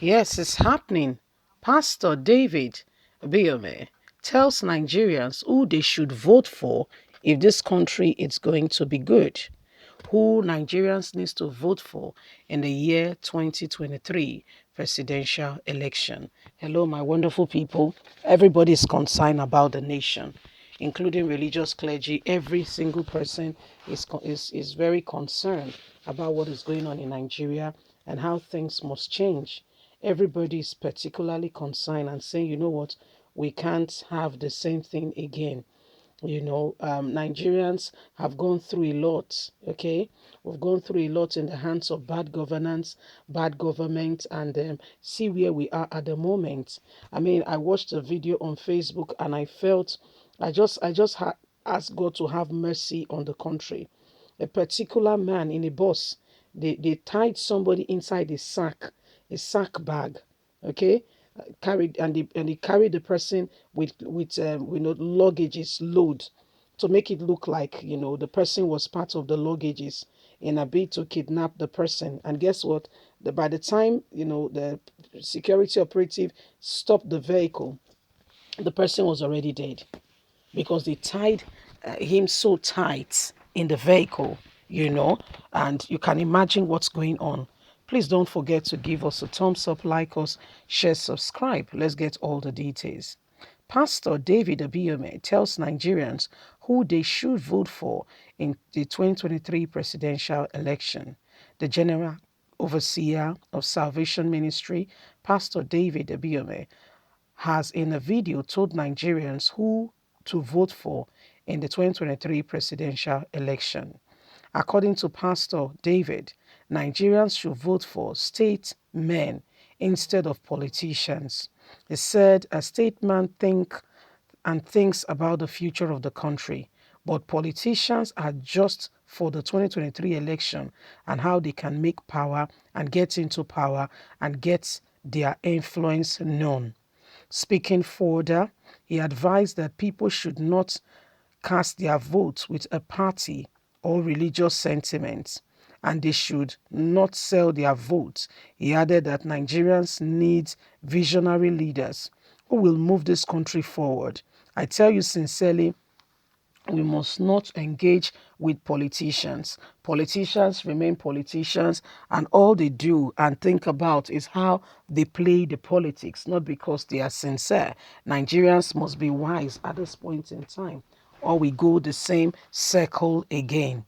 Yes, it's happening. Pastor David Ibiyeomie tells Nigerians who they should vote for if this country is going to be good. Who Nigerians needs to vote for in the year 2023 presidential election. Hello, my wonderful people. Everybody is concerned about the nation, including religious clergy. Every single person is very concerned about what is going on in Nigeria and how things must change. Everybody is particularly concerned and saying, you know what, we can't have the same thing again. Nigerians have gone through a lot. Okay, we've gone through a lot in the hands of bad governance, bad government, and see where we are at the moment. I mean, I watched a video on Facebook and I felt, I just asked God to have mercy on the country. A particular man in a bus, they tied somebody inside a sack bag. Okay, carried and they carried the person with luggages load to make it look like the person was part of the luggages in a bid to kidnap the person. And guess what, by the time the security operative stopped the vehicle, the person was already dead because they tied him so tight in the vehicle, and you can imagine what's going on. Please don't forget to give us a thumbs up, like us, share, subscribe. Let's get all the details. Pastor David Ibiyeomie tells Nigerians who they should vote for in the 2023 presidential election. The General Overseer of Salvation Ministry, Pastor David Ibiyeomie, has in a video told Nigerians who to vote for in the 2023 presidential election. According to Pastor David, Nigerians should vote for statesmen instead of politicians. He said a statesman thinks about the future of the country, but politicians are just for the 2023 election and how they can make power and get into power and get their influence known. Speaking further, he advised that people should not cast their votes with a party or religious sentiments, and they should not sell their votes. He added that Nigerians need visionary leaders who will move this country forward. I tell you sincerely, we must not engage with politicians. Politicians remain politicians, and all they do and think about is how they play the politics, not because they are sincere. Nigerians must be wise at this point in time, or we go the same circle again.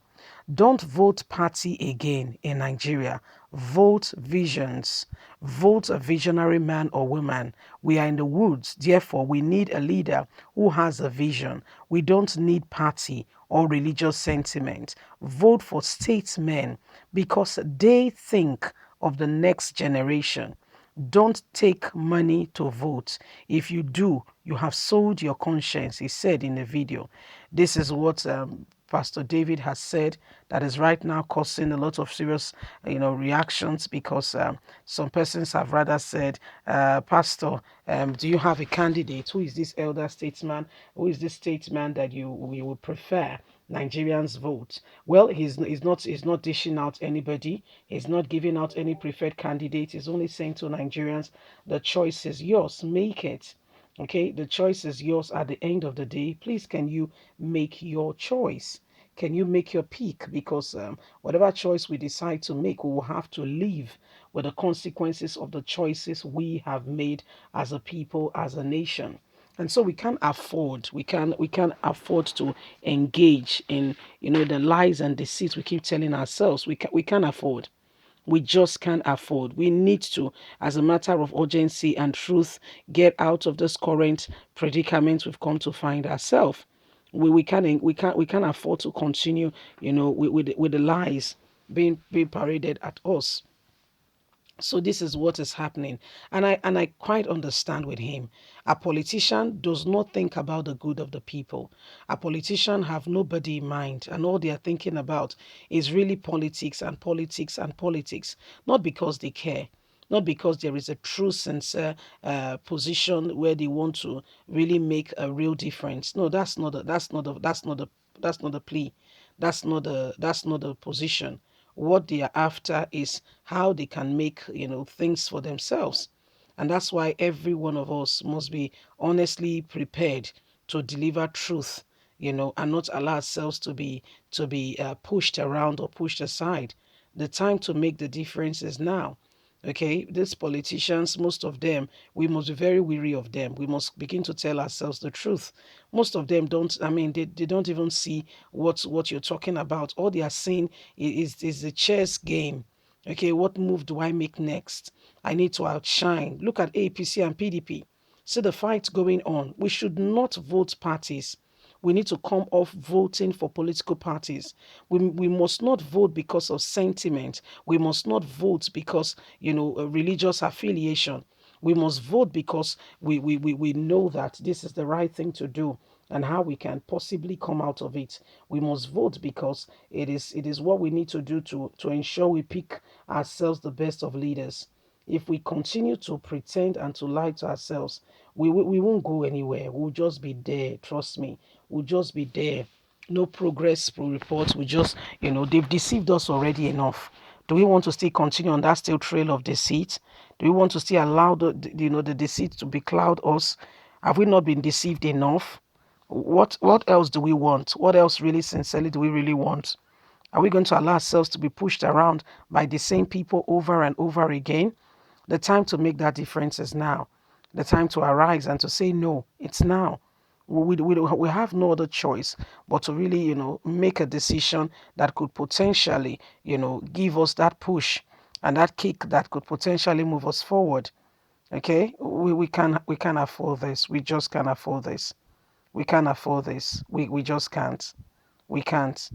Don't vote party again in Nigeria. Vote visions. Vote a visionary man or woman. We are in the woods, therefore we need a leader who has a vision. We don't need party or religious sentiment. Vote for statesmen because they think of the next generation. Don't take money to vote. If you do, you have sold your conscience, he said in the video. This is what Pastor David has said that is right now causing a lot of serious, reactions because some persons have rather said, Pastor, do you have a candidate? Who is this elder statesman? Who is this statesman that we would prefer Nigerians vote? Well, he's not dishing out anybody. He's not giving out any preferred candidate. He's only saying to Nigerians, the choice is yours. Make it. Okay, the choice is yours at the end of the day. Please, can you make your choice? Can you make your pick? Because whatever choice we decide to make, we will have to live with the consequences of the choices we have made as a people, as a nation. And so we can afford to engage in the lies and deceit we keep telling ourselves. We can afford. We just can't afford. We need to, as a matter of urgency and truth, get out of this current predicament we've come to find ourselves. We can't afford to continue, with the lies being paraded at us. So this is what is happening. And I quite understand with him. A politician does not think about the good of the people. A politician have nobody in mind, and all they are thinking about is really politics and politics and politics. Not because they care, not because there is a true sincere position where they want to really make a real difference. No, that's not the plea. That's not the position. What they are after is how they can make, things for themselves. And that's why every one of us must be honestly prepared to deliver truth, and not allow ourselves to be pushed around or pushed aside. The time to make the difference is now. Okay, these politicians, most of them, we must be very weary of them. We must begin to tell ourselves the truth. Most of them don't, I mean, they don't even see what you're talking about. All they are seeing is a chess game. Okay, what move do I make next? I need to outshine. Look at APC and PDP. See the fight going on. We should not vote parties. We need to come off voting for political parties. We must not vote because of sentiment. We must not vote because, a religious affiliation. We must vote because we know that this is the right thing to do and how we can possibly come out of it. We must vote because it is what we need to do to ensure we pick ourselves the best of leaders. If we continue to pretend and to lie to ourselves, we won't go anywhere. We'll just be there. Trust me. We'll just be there. No progress report. We just, they've deceived us already enough. Do we want to still continue on that still trail of deceit? Do we want to still allow the deceit to becloud us? Have we not been deceived enough? What else do we want? What else really sincerely do we really want? Are we going to allow ourselves to be pushed around by the same people over and over again? The time to make that difference is now. The time to arise and to say no, it's now. We have no other choice but to really, make a decision that could potentially, give us that push and that kick that could potentially move us forward. Okay, we can afford this. We just can't afford this. We can't afford this. We just can't. We can't.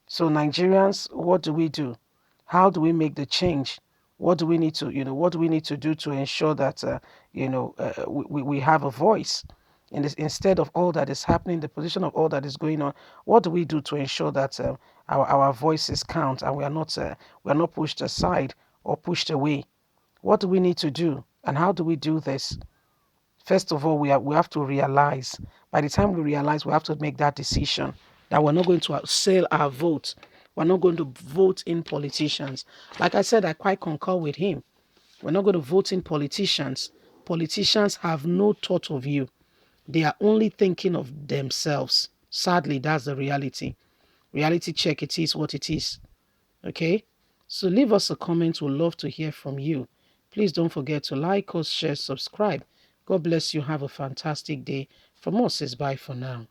So Nigerians, what do we do? How do we make the change? What do we need to, what do we need to do to ensure that, we have a voice in this, instead of all that is happening, the position of all that is going on? What do we do to ensure that our voices count and we are not pushed aside or pushed away? What do we need to do, and how do we do this? First of all, we have to realize. By the time we realize, we have to make that decision that we're not going to sell our vote. We're not going to vote in politicians. Like I said, I quite concur with him. We're not going to vote in politicians. Politicians have no thought of you. They are only thinking of themselves. Sadly, that's the reality. Reality check, it is what it is. Okay? So leave us a comment. We'd love to hear from you. Please don't forget to like us, share, subscribe. God bless you. Have a fantastic day. From us, it's bye for now.